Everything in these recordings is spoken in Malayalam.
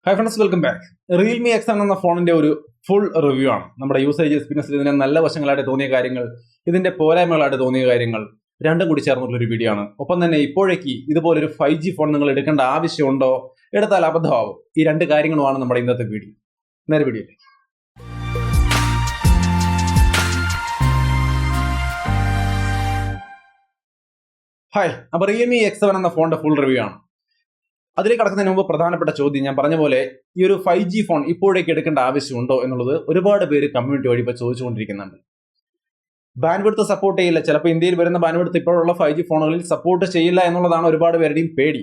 Hi friends, welcome back. Realme X7 എന്ന ഫോണിന്റെ ഒരു ഫുൾ റിവ്യൂ ആണ്. നമ്മുടെ യൂസേജ് എക്സ്പീരിയൻസിൽ ഇതിന്റെ നല്ല വശങ്ങളായിട്ട് തോന്നിയ കാര്യങ്ങൾ, ഇതിന്റെ പോരായ്മകളായിട്ട് തോന്നിയ കാര്യങ്ങൾ രണ്ടും കൂടി ചേർന്നുള്ള ഒരു വീഡിയോ ആണ്. ഒപ്പം തന്നെ ഇപ്പോഴേക്ക് ഇതുപോലൊരു 5G ഫോൺ നിങ്ങൾ എടുക്കേണ്ട ആവശ്യമുണ്ടോ, എടുത്താൽ അബദ്ധമാവും. ഈ രണ്ട് കാര്യങ്ങളുമാണ് നമ്മുടെ ഇന്നത്തെ വീഡിയോ. നേരെ വീഡിയോയിലേക്ക്. ഹായ്, അപ്പൊ Realme X7 എന്ന ഫോണിന്റെ ഫുൾ റിവ്യൂ ആണ്. അതിലേക്ക് കടക്കുന്നതിന് മുമ്പ് പ്രധാനപ്പെട്ട ചോദ്യം, ഞാൻ പറഞ്ഞ പോലെ ഈ ഒരു 5G ഫോൺ ഇപ്പോഴേക്ക് എടുക്കേണ്ട ആവശ്യമുണ്ടോ എന്നുള്ളത് ഒരുപാട് പേര് കമ്മ്യൂണിറ്റി വഴി ഇപ്പോൾ ചോദിച്ചുകൊണ്ടിരിക്കുന്നുണ്ട്. ബാൻഡ്വിഡ്ത്ത് സപ്പോർട്ട് ചെയ്യില്ല, ചിലപ്പോൾ ഇന്ത്യയിൽ വരുന്ന ബാൻഡ്വിഡ്ത്ത് ഇപ്പോഴുള്ള 5G ഫോണുകളിൽ സപ്പോർട്ട് ചെയ്യില്ല എന്നുള്ളതാണ് ഒരുപാട് പേരുടെയും പേടി.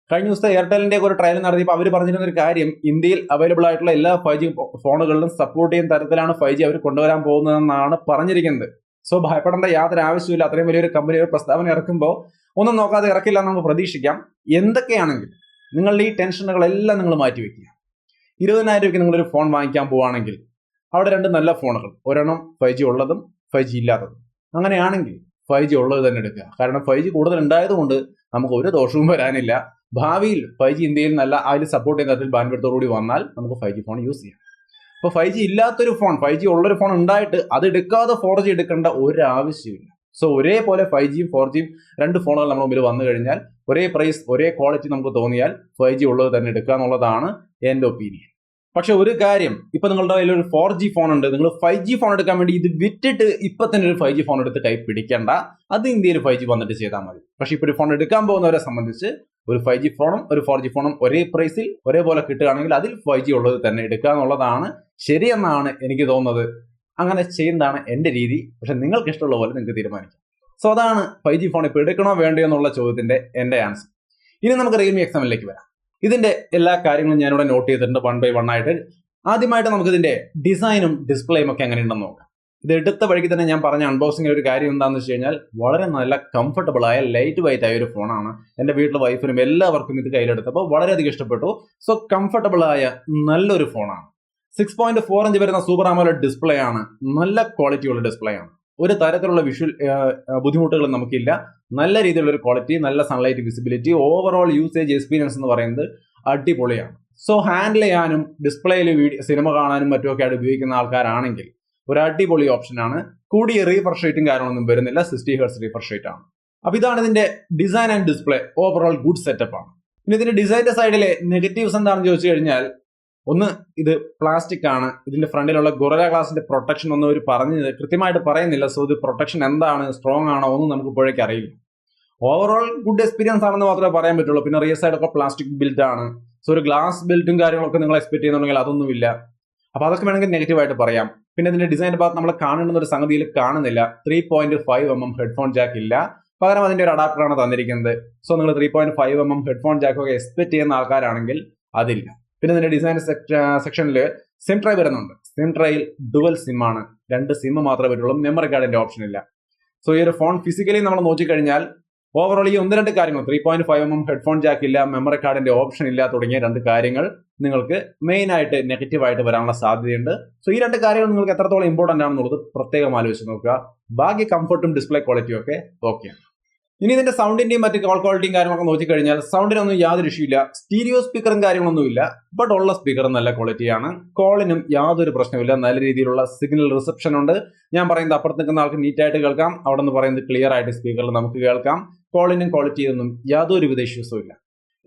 കഴിഞ്ഞ ദിവസത്തെ എയർടെലിന്റെ ഒരു ട്രയൽ നടത്തിയപ്പോൾ അവർ പറഞ്ഞിരുന്ന ഒരു കാര്യം, ഇന്ത്യയിൽ അവൈലബിൾ ആയിട്ടുള്ള എല്ലാ 5G ഫോണുകളിലും സപ്പോർട്ട് ചെയ്യുന്ന തരത്തിലാണ് 5G അവർ കൊണ്ടുവരാൻ പോകുന്നതെന്നാണ് പറഞ്ഞിരിക്കുന്നത്. സോ ഭയപ്പെടേണ്ട യാതൊരു ആവശ്യമില്ല. അത്രയും വലിയൊരു കമ്പനി ഒരു പ്രസ്താവന ഇറക്കുമ്പോൾ ഒന്നും നോക്കാതെ ഇറക്കില്ല എന്ന് നമുക്ക് പ്രതീക്ഷിക്കാം. എന്തൊക്കെയാണെങ്കിലും നിങ്ങളുടെ ഈ ടെൻഷനുകളെല്ലാം നിങ്ങൾ മാറ്റിവെക്കുക. 20,000 രൂപയ്ക്ക് നിങ്ങളൊരു ഫോൺ വാങ്ങിക്കാൻ പോവുകയാണെങ്കിൽ അവിടെ രണ്ട് നല്ല ഫോണുകൾ, ഒരെണ്ണം 5G ഉള്ളതും 5G ഇല്ലാത്തതും. അങ്ങനെയാണെങ്കിൽ 5G ഉള്ളത് തന്നെ എടുക്കുക. കാരണം 5G കൂടുതൽ ഉണ്ടായതുകൊണ്ട് നമുക്ക് ഒരു ദോഷവും വരാനില്ല. ഭാവിയിൽ 5G ഇന്ത്യയിൽ നല്ല അതിൽ സപ്പോർട്ട് ചെയ്യുന്ന തരത്തിൽ ബാൻഡ്വിഡ്ത്തോടുകൂടി വന്നാൽ നമുക്ക് 5G ഫോൺ യൂസ് ചെയ്യാം. അപ്പോൾ 5G ഇല്ലാത്തൊരു ഫോൺ, 5G ഉള്ളൊരു ഫോൺ ഉണ്ടായിട്ട് അത് എടുക്കാതെ 4G എടുക്കേണ്ട ഒരു ആവശ്യമില്ല. സോ ഒരേപോലെ 5Gയും 4Gയും രണ്ട് ഫോണുകൾ നമ്മുടെ മുമ്പിൽ വന്നു കഴിഞ്ഞാൽ ഒരേ പ്രൈസ് ഒരേ ക്വാളിറ്റി നമുക്ക് തോന്നിയാൽ 5G ഉള്ളത് തന്നെ എടുക്കുക എന്നുള്ളതാണ് എൻ്റെ ഒപ്പീനിയൻ. പക്ഷെ ഒരു കാര്യം, ഇപ്പൊ നിങ്ങളുടെ കയ്യിൽ ഒരു 4G ഫോൺ ഉണ്ട്, നിങ്ങൾ 5G ഫോൺ എടുക്കാൻ വേണ്ടി ഇത് വിറ്റിട്ട് ഇപ്പൊ തന്നെ ഒരു 5G ഫോൺ എടുത്ത് കൈ പിടിക്കേണ്ട. അത് ഇന്ത്യയിൽ 5G വന്നിട്ട് ചെയ്താൽ മതി. പക്ഷെ ഇപ്പൊ ഒരു ഫോൺ എടുക്കാൻ പോകുന്നവരെ സംബന്ധിച്ച് ഒരു 5G ഫോണും ഒരു 4G ഫോണും ഒരേ പ്രൈസിൽ ഒരേപോലെ കിട്ടുകയാണെങ്കിൽ അതിൽ 5G ഉള്ളത് തന്നെ എടുക്കുക എന്നുള്ളതാണ് ശരിയെന്നാണ് എനിക്ക് തോന്നുന്നത്. അങ്ങനെ ചെയ്യുന്നതാണ് എൻ്റെ രീതി. പക്ഷെ നിങ്ങൾക്ക് ഇഷ്ടമുള്ള പോലെ നിങ്ങൾക്ക് തീരുമാനിക്കാം. സോ അതാണ് 5G ഫോൺ ഇപ്പോൾ എടുക്കണോ വേണ്ടയോ എന്നുള്ള ചോദ്യത്തിന്റെ എൻ്റെ ആൻസർ. ഇനി നമുക്ക് Realme X7ലേക്ക് വരാം. ഇതിന്റെ എല്ലാ കാര്യങ്ങളും ഞാനിവിടെ നോട്ട് ചെയ്തിട്ടുണ്ട്, 1 by 1 ആയിട്ട്. ആദ്യമായിട്ട് നമുക്ക് ഇതിന്റെ ഡിസൈനും ഡിസ്പ്ലേയും ഒക്കെ എങ്ങനെയുണ്ടെന്ന് നോക്കാം. ഇത് എടുത്ത വഴിക്ക് തന്നെ ഞാൻ പറഞ്ഞ അൺബോക്സിംഗിൽ ഒരു കാര്യം എന്താണെന്ന് വെച്ച് കഴിഞ്ഞാൽ, വളരെ നല്ല കംഫർട്ടബിൾ ആയ ലൈറ്റ് വെയിറ്റ് ആയ ഒരു ഫോണാണ്. എൻ്റെ വീട്ടിലെ വൈഫിനും എല്ലാവർക്കും ഇത് കയ്യിലെടുത്തപ്പോൾ വളരെയധികം ഇഷ്ടപ്പെട്ടു. സോ കംഫർട്ടബിൾ ആയ നല്ലൊരു ഫോണാണ്. 6.4 ഇഞ്ച് വരുന്ന സൂപ്പർ ആമോലെഡ് ഡിസ്പ്ലേ ആണ്. നല്ല ക്വാളിറ്റിയുള്ള ഡിസ്പ്ലേ ആണ്. ഒരു തരത്തിലുള്ള വിഷ്വൽ ബുദ്ധിമുട്ടുകളും നമുക്കില്ല. നല്ല രീതിയിലുള്ള ഒരു ക്വാളിറ്റി, നല്ല sunlight visibility, overall usage experience എന്ന് പറയുന്നത് അടിപൊളിയാണ്. സോ ഹാൻഡിൽ ചെയ്യാനും ഡിസ്പ്ലേയിൽ സിനിമ കാണാനും മറ്റുമൊക്കെ ആയിട്ട് ഉപയോഗിക്കുന്ന ആൾക്കാരാണെങ്കിൽ ഒരു അടിപൊളി ഓപ്ഷനാണ്. കൂടിയ റീഫ്രഷ് റേറ്റും കാര്യങ്ങളൊന്നും വരുന്നില്ല, 60 Hz റീഫ്രഷ് റേറ്റ് ആണ്. അപ്പൊ ഇതാണ് ഇതിന്റെ design and display. Overall good setup ആണ്. ഇനി ഇതിന്റെ ഡിസൈനിന്റെ സൈഡിലെ നെഗറ്റീവ്സ് എന്താണെന്ന് ചോദിച്ചു കഴിഞ്ഞാൽ, ഒന്ന്, ഇത് പ്ലാസ്റ്റിക് ആണ്. ഇതിന്റെ ഫ്രണ്ടിലുള്ള ഗൊറില്ല ഗ്ലാസിന്റെ പ്രൊട്ടക്ഷൻ ഒന്നും അവർ കൃത്യമായിട്ട് പറയുന്നില്ല. സോ ഇത് പ്രൊട്ടക്ഷൻ എന്താണ്, സ്ട്രോങ് ആണോ ഒന്നും നമുക്ക് ഇപ്പോഴേക്ക് അറിയില്ല. ഓവറോൾ ഗുഡ് എക്സ്പീരിയൻസ് ആണെന്ന് മാത്രമേ പറയാൻ പറ്റുള്ളൂ. പിന്നെ റിയർ സൈഡ് ഒക്കെ പ്ലാസ്റ്റിക് ബിൽഡ് ആണ്. സോ ഒരു ഗ്ലാസ് ബിൽഡും കാര്യങ്ങളൊക്കെ നിങ്ങൾ എക്സ്പെക്ട് ചെയ്യുന്നുണ്ടെങ്കിൽ അതൊന്നുമില്ല. അപ്പൊ അതൊക്കെ വേണമെങ്കിൽ നെഗറ്റീവായിട്ട് പറയാം. പിന്നെ ഇതിന്റെ ഡിസൈനിന്റെ ഭാഗത്ത് നമ്മൾ കാണേണ്ടുന്ന ഒരു സംഗതിയിൽ കാണുന്നില്ല. 3.5mm ഹെഡ്ഫോൺ ജാക്ക് ഇല്ല. പകരം അതിന്റെ ഒരു അഡാപ്റ്ററാണ് തന്നിരിക്കുന്നത്. സോ നിങ്ങൾ 3.5mm ഹെഡ്ഫോൺ ജാക്ക് ഒക്കെ എക്സ്പെക്ട് ചെയ്യുന്ന ആൾക്കാരാണെങ്കിൽ അതില്ല. പിന്നെ ഇതിന്റെ ഡിസൈൻ സെക്ഷനിൽ സിം ട്രൈ വരുന്നുണ്ട്. സിം ട്രൈയിൽ ഡുവൽ സിം ആണ്. 2 സിം മാത്രമേ പറ്റുള്ളൂ. മെമ്മറി കാർഡിന്റെ ഓപ്ഷൻ ഇല്ല. സോ ഈ ഒരു ഫോൺ ഫിസിക്കലി നമ്മൾ നോക്കിക്കഴിഞ്ഞാൽ ഓവറോൾ ഈ 1-2 കാര്യങ്ങൾ, 3.5mm ഹെഡ്ഫോൺ ജാക്ക് ഇല്ല, മെമ്മറി കാർഡിന്റെ ഓപ്ഷൻ ഇല്ല തുടങ്ങിയ 2 കാര്യങ്ങൾ നിങ്ങൾക്ക് മെയിൻ ആയിട്ട് നെഗറ്റീവ് ആയിട്ട് വരാനുള്ള സാധ്യതയുണ്ട്. സോ ഈ 2 കാര്യങ്ങൾ നിങ്ങൾക്ക് എത്രത്തോളം ഇമ്പോർട്ടന്റ് ആണെന്നുള്ളത് പ്രത്യേകം ആലോചിച്ച് നോക്കുക. ബാക്കി കംഫർട്ടും ഡിസ്പ്ലേ ക്വാളിറ്റിയും ഒക്കെ ഓക്കെയാണ്. ഇനി ഇതിന്റെ സൗണ്ടിന്റെയും മറ്റ് കോൾ ക്വാളിറ്റിയും കാര്യങ്ങളൊക്കെ നോക്കിക്കഴിഞ്ഞാൽ സൗണ്ടിനൊന്നും യാതൊരു ഇഷ്യൂ ഇല്ല. സ്റ്റീരിയോ സ്പീക്കറും കാര്യങ്ങളൊന്നും ഇല്ല. ബട്ട് ഉള്ള സ്പീക്കർ നല്ല ക്വാളിറ്റിയാണ്. കോളിനും യാതൊരു പ്രശ്നമില്ല. നല്ല രീതിയിലുള്ള സിഗ്നൽ റിസപ്ഷൻ ഉണ്ട്. ഞാൻ പറയുന്നത് അപ്പുറത്ത് നിൽക്കുന്ന ആൾക്ക് നീറ്റായിട്ട് കേൾക്കാം, അവിടെ നിന്ന് പറയുന്നത് ക്ലിയർ ആയിട്ട് സ്പീക്കറിൽ നമുക്ക് കേൾക്കാം. കോളിനും ക്വാളിറ്റിയൊന്നും യാതൊരുവിധ ഇഷ്യൂസും ഇല്ല.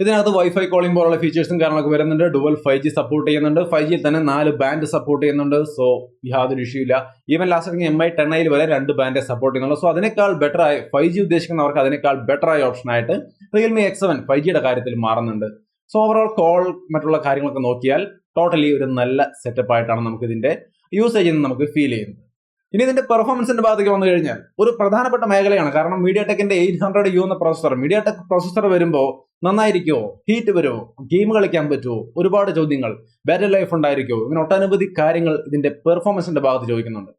ഇതിനകത്ത് വൈഫൈ കോളിംഗ് പോലുള്ള ഫീച്ചേഴ്സും കാര്യങ്ങളൊക്കെ വരുന്നുണ്ട്. ഡുവൽ 5G സപ്പോർട്ട് ചെയ്യുന്നുണ്ട്. 5G തന്നെ 4 ബാൻഡ് സപ്പോർട്ട് ചെയ്യുന്നുണ്ട്. സോ യാതൊരു ഇഷ്യൂ ഇല്ല. ഈവൻ ലാസ്റ്റ് MI10i വരെ 2 ബാൻഡ് സപ്പോർട്ട് ചെയ്യുന്നുള്ളൂ. സോ അതിനേക്കാൾ ബെറ്റർ ആയി 5G ഉദ്ദേശിക്കുന്നവർക്ക് അതിനേക്കാൾ ബെറ്റർ ആയ ഓപ്ഷൻ ആയിട്ട് Realme X7 5Gയുടെ കാര്യത്തിൽ മാറുന്നുണ്ട്. സോ ഓവറോൾ കോൾ മറ്റുള്ള കാര്യങ്ങളൊക്കെ നോക്കിയാൽ ടോട്ടലി ഒരു നല്ല സെറ്റപ്പ് ആയിട്ടാണ് നമുക്ക് ഇതിന്റെ യൂസേജിൽ നിന്ന് നമുക്ക് ഫീൽ ചെയ്യുന്നത്. ഇനി ഇതിന്റെ പെർഫോമൻസിന്റെ ഭാഗത്തേക്ക് വന്നു കഴിഞ്ഞാൽ ഒരു പ്രധാനപ്പെട്ട മേഖലയാണ്. കാരണം MediaTekന്റെ 800U എന്ന പ്രോസസർ, MediaTek പ്രോസസർ വരുമ്പോൾ നന്നായിരിക്കുമോ, ഹീറ്റ് വരുമോ, ഗെയിം കളിക്കാൻ പറ്റുമോ, ഒരുപാട് ചോദ്യങ്ങൾ, ബാറ്ററി ലൈഫ് ഉണ്ടായിരിക്കുമോ, ഇങ്ങനെ ഒട്ടനവധി കാര്യങ്ങൾ ഇതിന്റെ പെർഫോമൻസിന്റെ ഭാഗത്ത് ചോദിക്കുന്നുണ്ട്.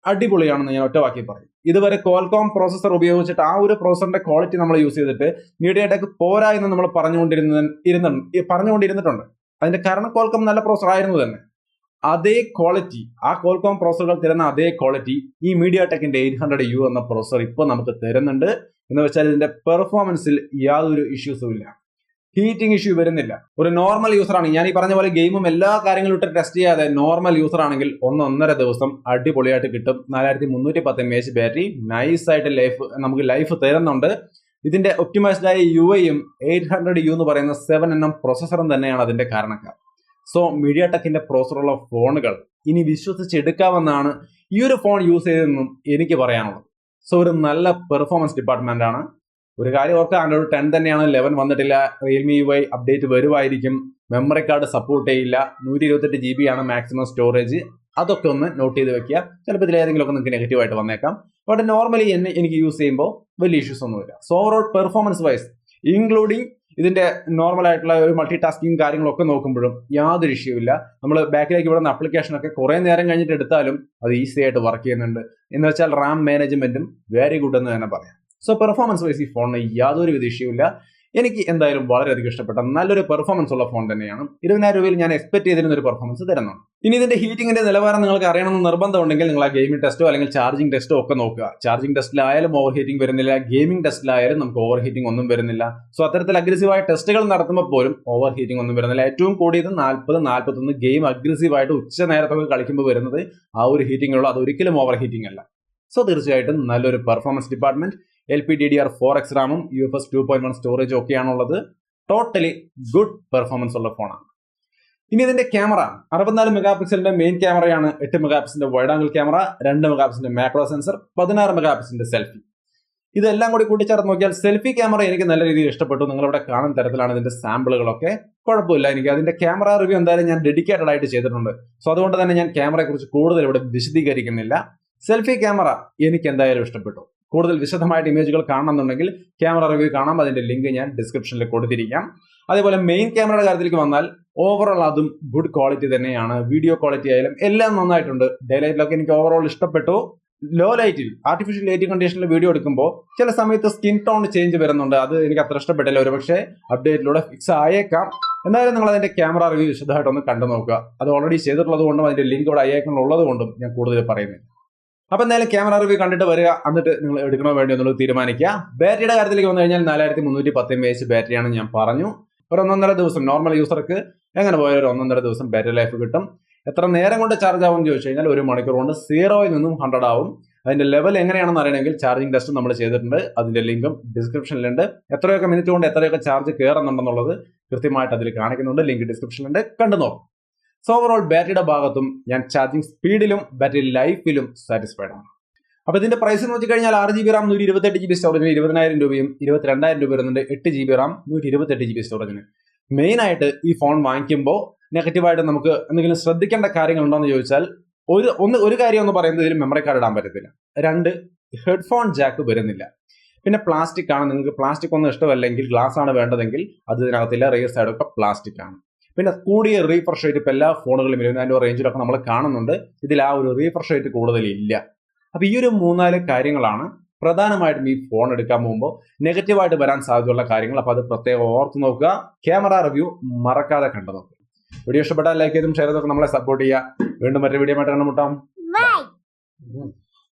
അടിപൊളിയാണെന്ന് ഞാൻ ഒറ്റവാക്കി പറയും. ഇതുവരെ കോൽകോം പ്രോസസർ ഉപയോഗിച്ചിട്ട് ആ ഒരു പ്രോസസറിന്റെ ക്വാളിറ്റി നമ്മൾ യൂസ് ചെയ്തിട്ട് MediaTek പോരാ എന്ന് നമ്മൾ പറഞ്ഞുകൊണ്ടിരുന്നിട്ടുണ്ട്. അതിന്റെ കാരണം കോൽകോം നല്ല പ്രോസസർ ആയിരുന്നു തന്നെ. അതേ ക്വാളിറ്റി, ആ കോൽകോം പ്രോസസറുകൾ തരുന്ന അതേ ക്വാളിറ്റി ഈ MediaTekന്റെ 800U എന്ന പ്രോസസർ ഇപ്പോൾ നമുക്ക് തരുന്നുണ്ട്. എന്ന് വെച്ചാൽ ഇതിന്റെ പെർഫോമൻസിൽ യാതൊരു ഇഷ്യൂസും ഇല്ല. ഹീറ്റിംഗ് ഇഷ്യൂ വരുന്നില്ല. ഒരു നോർമൽ യൂസറാണ്, ഞാൻ ഈ പറഞ്ഞ പോലെ ഗെയിമും എല്ലാ കാര്യങ്ങളും ഇട്ട് ടെസ്റ്റ് ചെയ്യാതെ നോർമൽ യൂസർ ആണെങ്കിൽ 1-1.5 ദിവസം അടിപൊളിയായിട്ട് കിട്ടും. 4310 mAh ബാറ്ററി നൈസായിട്ട് നമുക്ക് ലൈഫ് തരുന്നുണ്ട്. ഇതിന്റെ ഒപ്റ്റിമൈസ്ഡ് ആയ UIയും 800U എന്ന് പറയുന്ന 7nm പ്രോസസറും തന്നെയാണ് അതിന്റെ കാരണക്കാർ. സോ മീഡിയാടെക്കിന്റെ പ്രോസസറുള്ള ഫോണുകൾ ഇനി വിശ്വസിച്ചെടുക്കാമെന്നാണ് ഈ ഒരു ഫോൺ യൂസ് ചെയ്തതെന്നും എനിക്ക് പറയാനുള്ളത്. സോ ഒരു നല്ല പെർഫോമൻസ് ഡിപ്പാർട്ട്മെന്റ് ആണ്. ഒരു കാര്യം ഓർക്കുക, ആൻഡ്രോയിഡ് 10 തന്നെയാണ്, 11 വന്നിട്ടില്ല. റിയൽമി UI അപ്ഡേറ്റ് വരുമായിരിക്കും. മെമ്മറി കാർഡ് സപ്പോർട്ട് ചെയ്യില്ല. 128GB ആണ് മാക്സിമം സ്റ്റോറേജ്. അതൊക്കെ ഒന്ന് നോട്ട് ചെയ്ത് വെക്കുക. ചിലപ്പോൾ ഇതിൽ ഏതെങ്കിലും ഒക്കെ നിങ്ങൾക്ക് നെഗറ്റീവായിട്ട് വന്നേക്കാം. ബട്ട് നോർമലി എനിക്ക് യൂസ് ചെയ്യുമ്പോൾ വലിയ ഇഷ്യൂസ് ഒന്നുമില്ല. So overall performance wise including ഇതിന്റെ നോർമൽ ആയിട്ടുള്ള ഒരു മൾട്ടി ടാസ്കിങ് കാര്യങ്ങളൊക്കെ നോക്കുമ്പോഴും യാതൊരു ഇഷ്യൂ ഇല്ല. നമ്മൾ ബാക്കിലേക്ക് വിടുന്ന ആപ്ലിക്കേഷൻ ഒക്കെ കുറെ നേരം കഴിഞ്ഞിട്ട് എടുത്താലും അത് ഈസി ആയിട്ട് വർക്ക് ചെയ്യുന്നുണ്ട്. എന്ന് വെച്ചാൽ റാം മാനേജ്മെന്റും വെരി ഗുഡ് എന്ന് തന്നെ പറയാം. സോ പെർഫോമൻസ് വൈസ് ഈ ഫോണിന് യാതൊരു ഇഷ്യൂ ഇല്ല. എനിക്ക് എന്തായാലും വളരെയധികം ഇഷ്ടപ്പെട്ട നല്ലൊരു പെർഫോമൻസ് ഉള്ള ഫോൺ തന്നെയാണ്. 20,000 രൂപയിൽ ഞാൻ എക്സ്പെക്ട് ചെയ്തിരുന്ന ഒരു പെർഫോമൻസ് തരുന്നുണ്ട്. ഇനി ഇതിന്റെ ഹീറ്റിംഗിന്റെ നിലവാരം നിങ്ങൾക്ക് അറിയണമെന്ന് നിർബന്ധമുണ്ടെങ്കിൽ നിങ്ങൾ ആ ഗെയിമിംഗ് ടെസ്റ്റോ അല്ലെങ്കിൽ ചാർജിംഗ് ടെസ്റ്റോ ഒക്കെ നോക്കുക. ചാർജിംഗ് ടെസ്റ്റിലായാലും ഓവർ ഹീറ്റിംഗ് വരുന്നില്ല, ഗെയിമിംഗ് ടെസ്റ്റിലായാലും നമുക്ക് ഓവർ ഹീറ്റിംഗ് ഒന്നും വരുന്നില്ല. സോ അത്തരത്തിൽ അഗ്രസീവായ ടെസ്റ്റുകൾ നടത്തുമ്പോൾ പോലും ഓവർ ഹീറ്റിംഗ് ഒന്നും വരുന്നില്ല. ഏറ്റവും കൂടിയത് 40-41 ഗെയിം അഗ്രസീവായിട്ട് ഉച്ച നേരത്തൊക്കെ കളിക്കുമ്പോൾ വരുന്നത് ആ ഒരു ഹീറ്റിംഗ് ഉള്ളൂ. അത് ഒരിക്കലും ഓവർ ഹീറ്റിംഗ് അല്ല. സോ തീർച്ചയായിട്ടും നല്ലൊരു പെർഫോമൻസ് ഡിപ്പാർട്ട്മെന്റ്, LPDDR4X റാമും UFS 2.1 സ്റ്റോറേജും ഒക്കെയാണുള്ളത്. ടോട്ടലി ഗുഡ് പെർഫോമൻസ് ഉള്ള ഫോണാണ്. ഇനി ഇതിന്റെ ക്യാമറ 64 മെഗാപിക്സലിന്റെ മെയിൻ ക്യാമറയാണ്, 8 മെഗാപിക്സലിന്റെ വൈഡ് ആംഗിൾ ക്യാമറ, 2 മെഗാപിക്സലിന്റെ മാക്രോ സെൻസർ, 16 മെഗാപിക്സലിന്റെ സെൽഫി. ഇതെല്ലാം കൂടി കൂട്ടിച്ചേർത്ത് നോക്കിയാൽ സെൽഫി ക്യാമറ എനിക്ക് നല്ല രീതിയിൽ ഇഷ്ടപ്പെട്ടു. നിങ്ങളിവിടെ കാണുന്ന തരത്തിലാണ് ഇതിന്റെ സാമ്പിളുകളൊക്കെ. കുഴപ്പമില്ല. എനിക്ക് അതിന്റെ ക്യാമറ റിവ്യൂ എന്തായാലും ഞാൻ ഡെഡിക്കേറ്റഡ് ആയിട്ട് ചെയ്തിട്ടുണ്ട്. സോ അതുകൊണ്ട് തന്നെ ഞാൻ ക്യാമറയെ കുറിച്ച് കൂടുതൽ ഇവിടെ വിശദീകരിക്കുന്നില്ല. സെൽഫി ക്യാമറ എനിക്ക് എന്തായാലും ഇഷ്ടപ്പെട്ടു. കൂടുതൽ വിശദമായിട്ട് ഇമേജുകൾ കാണണമെന്നുണ്ടെങ്കിൽ ക്യാമറ റിവ്യൂ കാണാം. അതിന്റെ ലിങ്ക് ഞാൻ ഡിസ്ക്രിപ്ഷനിൽ കൊടുത്തിരിക്കാം. അതേപോലെ മെയിൻ ക്യാമറയുടെ കാര്യത്തിലേക്ക് വന്നാൽ ഓവറോൾ അതും ഗുഡ് ക്വാളിറ്റി തന്നെയാണ്. വീഡിയോ ക്വാളിറ്റി ആയാലും എല്ലാം നന്നായിട്ടുണ്ട്. ഡേ ലൈറ്റിലൊക്കെ എനിക്ക് ഓവറോൾ ഇഷ്ടപ്പെട്ടു. ലോ ലൈറ്റിൽ ആർട്ടിഫിഷ്യൽ ലൈറ്റിംഗ് കണ്ടീഷനിൽ വീഡിയോ എടുക്കുമ്പോൾ ചില സമയത്ത് സ്കിൻ ടോൺ ചേഞ്ച് വരുന്നുണ്ട്. അത് എനിക്ക് അത്ര ഇഷ്ടപ്പെട്ടില്ല. ഒരുപക്ഷെ അപ്ഡേറ്റിലൂടെ ഫിക്സ് ആയേക്കാം. എന്നാലും നിങ്ങൾ അതിന്റെ ക്യാമറ റിവ്യൂ വിശദമായിട്ടൊന്ന് കണ്ടു നോക്കുക. അത് ഓൾറെഡി ചെയ്തിട്ടുള്ളത് കൊണ്ടും അതിന്റെ ലിങ്ക് ഇവിടെ അയക്കുന്നുള്ളത് കൊണ്ടും ഞാൻ കൂടുതൽ പറയുന്നില്ല. അപ്പൊ എന്തായാലും ക്യാമറ റിവ്യൂ കണ്ടിട്ട് വരിക, എന്നിട്ട് നിങ്ങൾ എടുക്കണോ വേണ്ടി എന്നുള്ളത് തീരുമാനിക്കുക. ബാറ്ററിയുടെ കാര്യത്തിലേക്ക് വന്നു കഴിഞ്ഞാൽ 4310 mAh ബാറ്ററിയാണ് ഞാൻ പറഞ്ഞു. ഒരു 1.5 ദിവസം നോർമൽ യൂസർക്ക് എങ്ങനെ പോയാൽ ഒരു 1.5 ദിവസം ബാറ്ററി ലൈഫ് കിട്ടും. എത്ര നേരം കൊണ്ട് ചാർജ് ആവും എന്ന് ചോദിച്ചു കഴിഞ്ഞാൽ 1 മണിക്കൂർ കൊണ്ട് 0-ൽ നിന്നും 100 ആവും. അതിന്റെ ലെവൽ എങ്ങനെയാണെന്ന് അറിയണമെങ്കിൽ ചാർജിംഗ് ടെസ്റ്റ് നമ്മൾ ചെയ്തിട്ടുണ്ട്. അതിന്റെ ലിങ്കും ഡിസ്ക്രിപ്ഷനിലുണ്ട്. എത്രയൊക്കെ മിനിറ്റ് കൊണ്ട് എത്രയൊക്കെ ചാർജ് കയറുന്നുണ്ടെന്നുള്ളത് കൃത്യമായിട്ട് അതിൽ കാണിക്കുന്നുണ്ട്. ലിങ്ക് ഡിസ്ക്രിപ്ഷനിലുണ്ട്, കണ്ടു നോക്കും. സോ ഓവറോൾ ബാറ്ററിയുടെ ഭാഗത്തും ഞാൻ ചാർജിങ് സ്പീഡിലും ബാറ്ററി ലൈഫിലും സാറ്റിസ്ഫൈഡ് ആണ്. അപ്പൊ ഇതിന്റെ പ്രൈസ് എന്ന് വെച്ച് കഴിഞ്ഞാൽ 6GB റാം 128GB സ്റ്റോറേജിന് 20,000 രൂപയും 22,000 രൂപ വരുന്നുണ്ട്. 8GB Ram 128GB സ്റ്റോറേജിന്. മെയിൻ ആയിട്ട് ഈ ഫോൺ വാങ്ങിക്കുമ്പോൾ നെഗറ്റീവായിട്ട് നമുക്ക് എന്തെങ്കിലും ശ്രദ്ധിക്കേണ്ട കാര്യങ്ങളുണ്ടോ എന്ന് ചോദിച്ചാൽ ഒരു കാര്യം എന്ന് പറയുന്നത് ഇതിൽ മെമ്മറി കാർഡ് ഇടാൻ പറ്റത്തില്ല. 2 ഹെഡ്ഫോൺ ജാക്ക് വരുന്നില്ല. പിന്നെ പ്ലാസ്റ്റിക് ആണ്. നിങ്ങൾക്ക് പ്ലാസ്റ്റിക് ഒന്നും ഇഷ്ടമല്ലെങ്കിൽ ഗ്ലാസ് ആണ് വേണ്ടതെങ്കിൽ അത് ഇതിനകത്തില്ല. റിയർ സൈഡൊക്കെ പ്ലാസ്റ്റിക് ആണ്. പിന്നെ കൂടിയ റീഫ്രഷ് റേറ്റ് ഇപ്പൊ എല്ലാ ഫോണുകളും 20,000 റേഞ്ചിലൊക്കെ നമ്മൾ കാണുന്നുണ്ട്. ഇതിൽ ആ ഒരു റീഫ്രഷ് റേറ്റ് കൂടുതലില്ല. അപ്പൊ ഈ ഒരു 3-4 കാര്യങ്ങളാണ് പ്രധാനമായിട്ടും ഈ ഫോൺ എടുക്കാൻ പോകുമ്പോൾ നെഗറ്റീവായിട്ട് വരാൻ സാധ്യതയുള്ള കാര്യങ്ങൾ. അപ്പൊ അത് പ്രത്യേകം ഓർത്ത് നോക്കുക. ക്യാമറ റിവ്യൂ മറക്കാതെ കണ്ടു നോക്കുക. വീഡിയോ ഇഷ്ടപ്പെട്ടാൽ ലൈക്ക് ചെയ്തും ഷെയർ ചെയ്തൊക്കെ നമ്മളെ സപ്പോർട്ട് ചെയ്യുക. വീണ്ടും മറ്റൊരു വീഡിയോ ആയിട്ട് കണ്ടുമുട്ടാം.